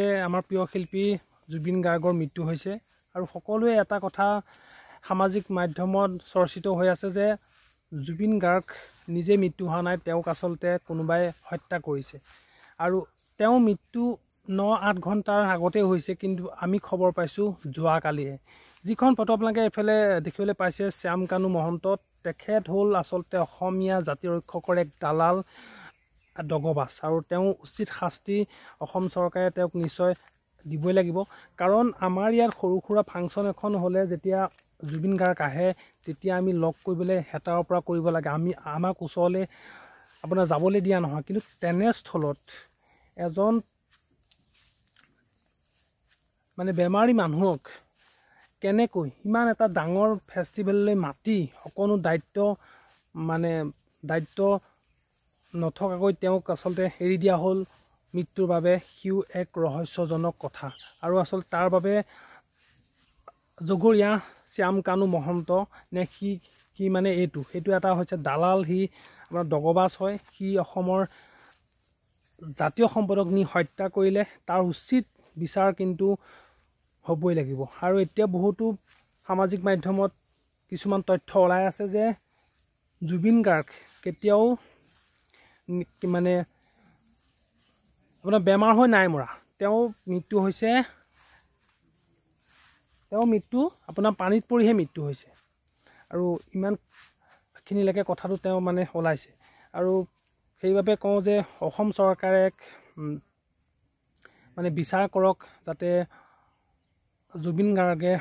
আমাৰ প্ৰিয় শিল্পী জুবিন গাৰ্গৰ মৃত্যু হৈছে আৰু সকলোৱে এটা কথা সামাজিক মাধ্যমত চৰ্চিত হৈ আছে যে জুবিন গাৰ্গ নিজে মৃত্যু হোৱা নাই, তেওঁক আচলতে কোনোবাই হত্যা কৰিছে আৰু তেওঁ মৃত্যু 9-8 ঘণ্টাৰ আগতে হৈছে, কিন্তু আমি খবৰ পাইছোঁ যোৱাকালিয়ে। যিখন ফটো আপোনালোকে এইফালে দেখিবলৈ পাইছে শ্যাম কানু মহন্ত, তেখেত হ'ল আচলতে অসমীয়া জাতি ৰক্ষকৰ এক দালাল দগবাজ আৰু তেওঁ উচিত শাস্তি অসম চৰকাৰে তেওঁক নিশ্চয় দিবই লাগিব। কাৰণ আমাৰ ইয়াত সৰু সুৰা ফাংচন এখন হ'লে যেতিয়া জুবিন গাৰ্গ আহে তেতিয়া আমি লগ কৰিবলৈ হেতাৰৰ পৰা কৰিব লাগে, আমাক ওচৰলৈ আপোনাৰ যাবলৈ দিয়া নহয়। কিন্তু তেনেস্থলত এজন মানে বেমাৰী মানুহক কেনেকৈ ইমান এটা ডাঙৰ ফেষ্টিভেললৈ মাতি অকণো দায়িত্ব নথকাকৈ তেওঁক আচলতে এৰি দিয়া হ'ল মৃত্যুৰ বাবে, সিও এক ৰহস্যজনক কথা। আৰু আচলতে তাৰ বাবে জগৰীয়া শ্যাম কানু মহন্ত নে সি মানে সেইটো এটা হৈছে দালাল, সি আপোনাৰ দগবাজ হয়। সি অসমৰ জাতীয় সম্পদক নি হত্যা কৰিলে, তাৰ উচিত বিচাৰ কিন্তু হ'বই লাগিব। আৰু এতিয়া বহুতো সামাজিক মাধ্যমত কিছুমান তথ্য ওলাই আছে যে জুবিন গাৰ্গ কেতিয়াও মানে আপোনাৰ বেমাৰ হৈ নাই মৰা, তেওঁৰ মৃত্যু আপোনাৰ পানীত পৰিহে মৃত্যু হৈছে। আৰু ইমানখিনিলৈকে কথাটো তেওঁ মানে ওলাইছে। আৰু সেইবাবে কওঁ যে অসম চৰকাৰে মানে বিচাৰ কৰক যাতে জুবিন গাৰ্গে